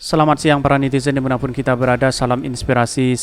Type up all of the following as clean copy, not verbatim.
Selamat siang para netizen dimanapun kita berada, salam inspirasi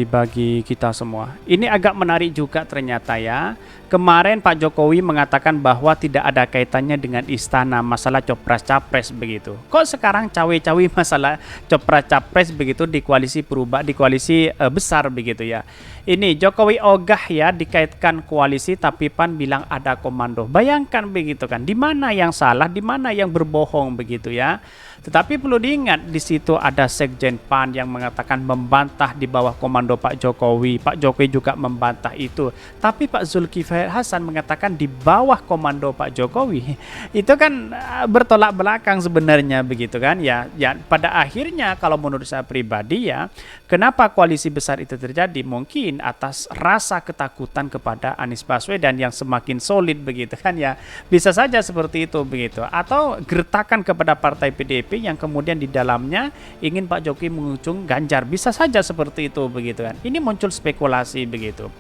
bagi kita semua. Ini agak menarik juga ternyata ya. Kemarin Pak Jokowi mengatakan bahwa tidak ada kaitannya dengan istana masalah copras-capres begitu. Kok sekarang cawe-cawe masalah copras-capres begitu di koalisi perubahan, di koalisi besar begitu ya. Ini Jokowi ogah ya dikaitkan koalisi tapi PAN bilang ada komando. Bayangkan begitu kan, di mana yang salah, di mana yang berbohong begitu ya. Tetapi perlu diingat di situ ada Sekjen PAN yang mengatakan membantah di bawah komando Pak Jokowi. Pak Jokowi juga membantah itu. Tapi Pak Zulkifli Hasan mengatakan di bawah komando Pak Jokowi. Itu kan bertolak belakang sebenarnya begitu kan ya. Ya pada akhirnya kalau menurut saya pribadi ya, kenapa koalisi besar itu terjadi? Mungkin atas rasa ketakutan kepada Anies Baswedan yang semakin solid begitu kan ya. Bisa saja seperti itu begitu. Atau gertakan kepada partai PDIP yang kemudian di dalamnya ingin Pak Jokowi mengusung Ganjar, bisa saja seperti itu begitu kan. Ini muncul spekulasi begitu.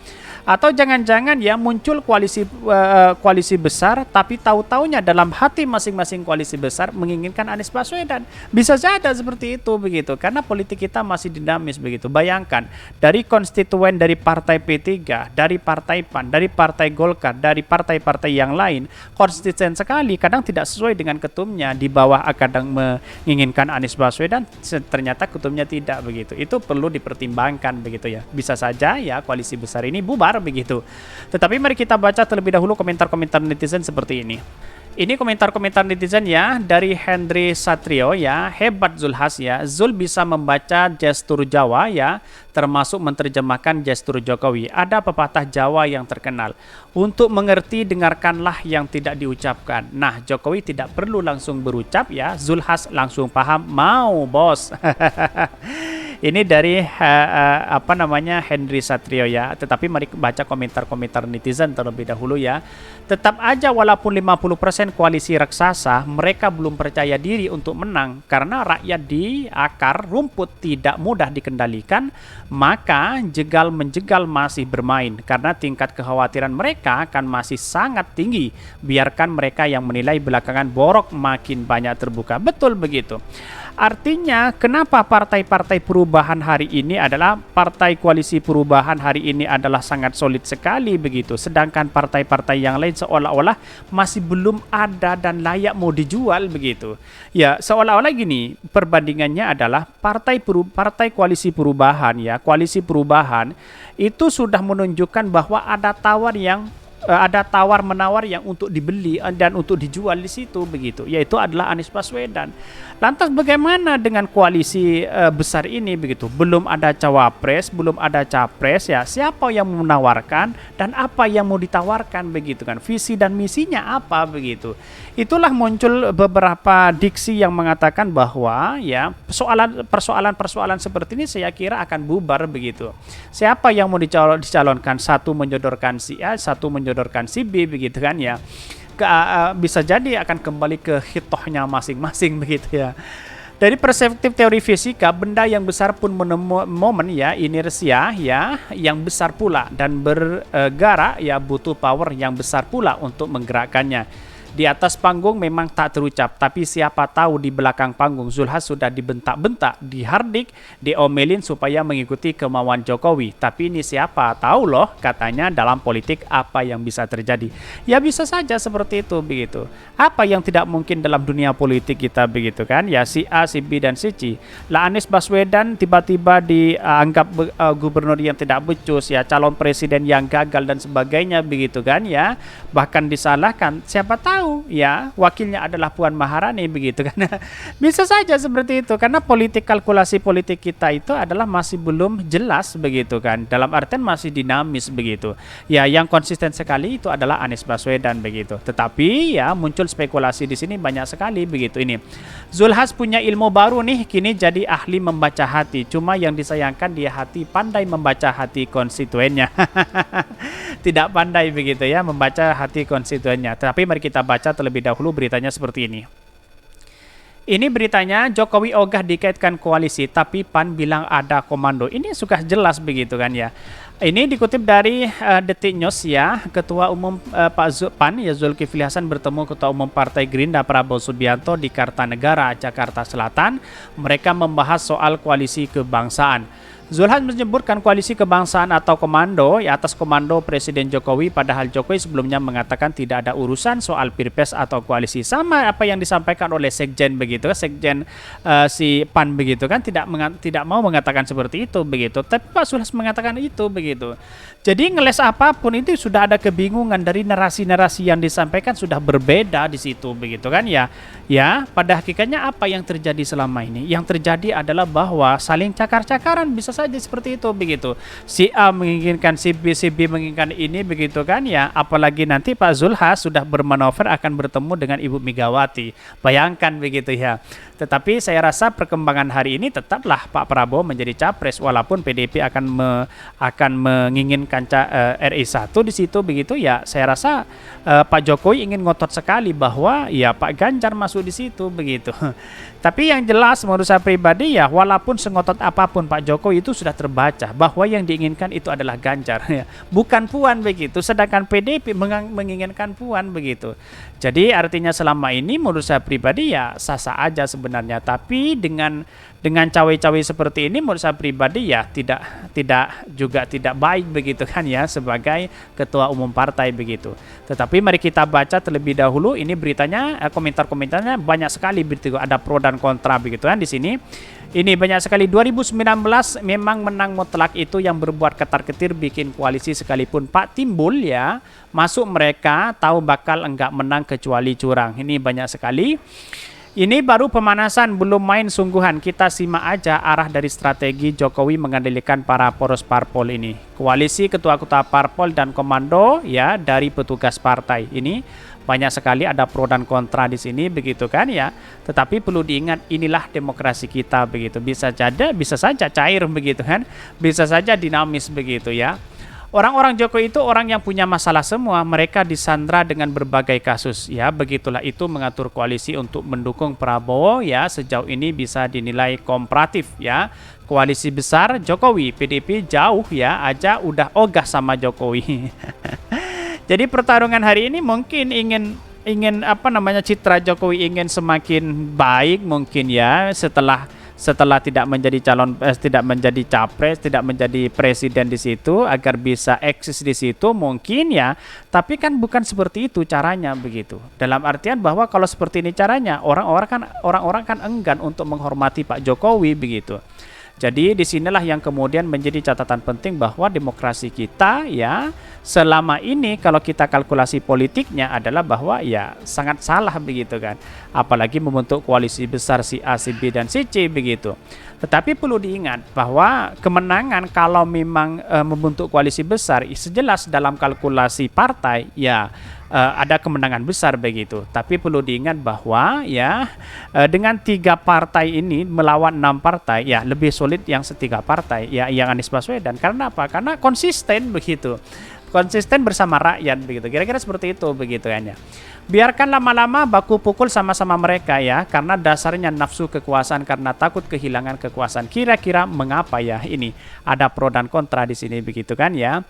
Atau jangan-jangan ya muncul koalisi besar tapi tahu-taunya dalam hati masing-masing koalisi besar menginginkan Anies Baswedan. Bisa saja seperti itu begitu. Karena politik kita masih dinamis begitu. Bayangkan dari konstituen dari partai P3, dari partai PAN, dari partai Golkar, dari partai-partai yang lain konsisten sekali, kadang tidak sesuai dengan ketumnya, di bawah kadang menginginkan Anies Baswedan, ternyata ketumnya tidak begitu. Itu perlu dipertimbangkan begitu ya. Bisa saja ya koalisi besar ini bubar begitu. Tetapi mari kita baca terlebih dahulu komentar-komentar netizen seperti ini. Ini komentar-komentar netizen ya dari Hendry Satrio ya. Hebat Zulhas ya. Zul bisa membaca gestur Jawa ya, termasuk menerjemahkan gestur Jokowi. Ada pepatah Jawa yang terkenal. Untuk mengerti dengarkanlah yang tidak diucapkan. Nah, Jokowi tidak perlu langsung berucap ya. Zulhas langsung paham, mau bos. Ini dari Hendry Satrio ya. Tetapi mari baca komentar-komentar netizen terlebih dahulu ya. Tetap aja walaupun 50% koalisi raksasa, mereka belum percaya diri untuk menang karena rakyat di akar rumput tidak mudah dikendalikan, maka jegal-menjegal masih bermain karena tingkat kekhawatiran mereka akan masih sangat tinggi. Biarkan mereka yang menilai belakangan borok makin banyak terbuka. Betul begitu. Artinya kenapa partai-partai perubahan hari ini adalah partai koalisi perubahan hari ini adalah sangat solid sekali begitu. Sedangkan partai-partai yang lain seolah-olah masih belum ada dan layak mau dijual begitu. Ya, seolah-olah gini, perbandingannya adalah partai koalisi perubahan ya, koalisi perubahan itu sudah menunjukkan bahwa ada tawar menawar yang untuk dibeli dan untuk dijual di situ begitu, yaitu adalah Anies Baswedan. Lantas bagaimana dengan koalisi besar ini begitu? Belum ada cawapres, belum ada capres ya. Siapa yang menawarkan dan apa yang mau ditawarkan begitu kan? Visi dan misinya apa begitu? Itulah muncul beberapa diksi yang mengatakan bahwa ya persoalan seperti ini saya kira akan bubar begitu. Siapa yang mau dicalonkan? Satu menyodorkan si A, satu menyodorkan si B begitu kan ya. Bisa jadi akan kembali ke hitohnya masing-masing begitu ya. Dari perspektif teori fisika, benda yang besar pun menemui momen ya, inersia ya, yang besar pula dan bergerak ya butuh power yang besar pula untuk menggerakkannya. Di atas panggung memang tak terucap, tapi siapa tahu di belakang panggung Zulhas sudah dibentak-bentak, dihardik, diomelin supaya mengikuti kemauan Jokowi. Tapi ini siapa tahu loh, katanya dalam politik apa yang bisa terjadi. Ya bisa saja seperti itu begitu. Apa yang tidak mungkin dalam dunia politik kita begitu kan? Ya si A, si B dan si C. Lah Anies Baswedan tiba-tiba dianggap gubernur yang tidak becus ya, calon presiden yang gagal dan sebagainya begitu kan ya. Bahkan disalahkan. Siapa tahu ya wakilnya adalah Puan Maharani begitu kan. Bisa saja seperti itu karena kalkulasi politik kita itu adalah masih belum jelas begitu kan, dalam artian masih dinamis begitu ya. Yang konsisten sekali itu adalah Anies Baswedan begitu. Tetapi ya muncul spekulasi di sini banyak sekali begitu. Ini Zulhas punya ilmu baru nih, kini jadi ahli membaca hati. Cuma yang disayangkan dia pandai membaca hati konstituennya. Tidak pandai begitu ya membaca hati konstituennya. Tapi mari kita baca terlebih dahulu beritanya seperti ini. Ini beritanya Jokowi ogah dikaitkan koalisi, tapi PAN bilang ada komando. Ini sudah jelas begitu kan ya. Ini dikutip dari Detik News ya. Ketua Umum PAN ya Zulkifli Hasan bertemu Ketua Umum Partai Gerindra Prabowo Subianto di Kartanegara, Jakarta Selatan. Mereka membahas soal koalisi kebangsaan. Zulhas menyebutkan koalisi kebangsaan atau komando ya atas komando Presiden Jokowi, padahal Jokowi sebelumnya mengatakan tidak ada urusan soal Pilpres atau koalisi. Sama apa yang disampaikan oleh Sekjen begitu, Sekjen si PAN begitu kan tidak mau mengatakan seperti itu begitu. Tapi Pak Zulhas mengatakan itu begitu. Jadi ngeles apapun itu sudah ada kebingungan dari narasi-narasi yang disampaikan sudah berbeda di situ begitu kan ya. Ya, pada hakikatnya apa yang terjadi selama ini? Yang terjadi adalah bahwa saling cakar-cakaran bisa saja seperti itu begitu. Si A menginginkan si B menginginkan ini begitu kan ya. Apalagi nanti Pak Zulhas sudah bermanuver akan bertemu dengan Ibu Megawati. Bayangkan begitu ya. Tetapi saya rasa perkembangan hari ini tetaplah Pak Prabowo menjadi capres walaupun PDIP akan menginginkan RI 1 di situ begitu ya. Saya rasa Pak Jokowi ingin ngotot sekali bahwa ya Pak Ganjar masuk di situ begitu. Tapi yang jelas menurut saya pribadi ya walaupun sengotot apapun Pak Jokowi itu sudah terbaca bahwa yang diinginkan itu adalah Ganjar ya, bukan Puan begitu. Sedangkan PDIP menginginkan Puan begitu. Jadi artinya selama ini menurut saya pribadi ya sah-sah aja sebenarnya. Tapi dengan cawe-cawe seperti ini menurut saya pribadi ya tidak baik begitu kan ya sebagai ketua umum partai begitu. Tetapi mari kita baca terlebih dahulu ini beritanya, komentar-komentarnya banyak sekali begitu, ada pro dan kontra begitu kan di sini. Ini banyak sekali. 2019 memang menang mutlak itu yang berbuat ketar-ketir bikin koalisi sekalipun Pak Timbul ya masuk mereka tahu bakal enggak menang kecuali curang. Ini banyak sekali. Ini baru pemanasan, belum main sungguhan. Kita simak aja arah dari strategi Jokowi mengendalikan para poros parpol ini. Koalisi ketua-ketua parpol dan komando ya dari petugas partai ini banyak sekali ada pro dan kontra di sini begitu kan ya. Tetapi perlu diingat inilah demokrasi kita begitu. Bisa saja cair begitu kan. Bisa saja dinamis begitu ya. Orang-orang Jokowi itu orang yang punya masalah semua, mereka disandra dengan berbagai kasus ya. Begitulah itu mengatur koalisi untuk mendukung Prabowo ya, sejauh ini bisa dinilai komparatif ya. Koalisi besar Jokowi, PDIP jauh ya aja udah ogah sama Jokowi. Jadi pertarungan hari ini mungkin ingin citra Jokowi ingin semakin baik mungkin ya setelah tidak menjadi tidak menjadi capres, tidak menjadi presiden di situ agar bisa eksis di situ mungkin ya. Tapi kan bukan seperti itu caranya begitu. Dalam artian bahwa kalau seperti ini caranya orang-orang kan enggan untuk menghormati Pak Jokowi begitu. Jadi disinilah yang kemudian menjadi catatan penting bahwa demokrasi kita ya selama ini kalau kita kalkulasi politiknya adalah bahwa ya sangat salah begitu kan. Apalagi membentuk koalisi besar si A, si B, dan si C begitu. Tetapi perlu diingat bahwa kemenangan kalau memang membentuk koalisi besar sejelas dalam kalkulasi partai ya ada kemenangan besar begitu. Tapi perlu diingat bahwa ya dengan 3 partai ini melawan 6 partai ya lebih solid yang setiga partai ya yang Anies Baswedan. Karena apa? Karena konsisten begitu. Konsisten bersama rakyat begitu. Kira-kira seperti itu begitu kan ya. Biarkan lama-lama baku pukul sama-sama mereka ya, karena dasarnya nafsu kekuasaan karena takut kehilangan kekuasaan. Kira-kira mengapa ya ini? Ada pro dan kontra di sini begitu kan ya.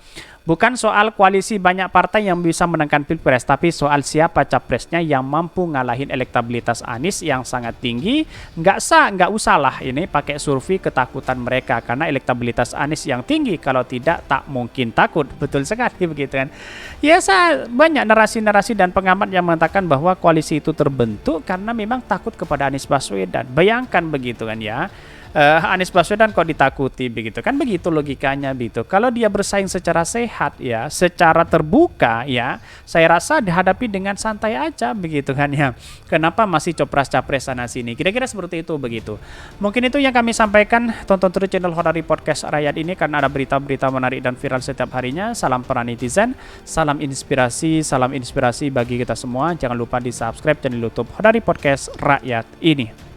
Bukan soal koalisi banyak partai yang bisa menangkan Pilpres, tapi soal siapa capresnya yang mampu ngalahin elektabilitas Anies yang sangat tinggi. Nggak usah lah ini pakai survei ketakutan mereka, karena elektabilitas Anies yang tinggi, kalau tidak tak mungkin takut. Betul sekali begitu kan. Ya banyak narasi-narasi dan pengamat yang mengatakan bahwa koalisi itu terbentuk karena memang takut kepada Anies Baswedan. Bayangkan begitu kan ya. Anies Baswedan kok ditakuti begitu kan, begitu logikanya begitu. Kalau dia bersaing secara sehat ya, secara terbuka ya, saya rasa dihadapi dengan santai aja begitu kan ya. Kenapa masih copras-capres sana sini? Kira-kira seperti itu begitu. Mungkin itu yang kami sampaikan. Tonton terus channel Hodari Podcast Rakyat ini karena ada berita-berita menarik dan viral setiap harinya. Salam para netizen, salam inspirasi bagi kita semua. Jangan lupa di subscribe channel YouTube Hodari Podcast Rakyat ini.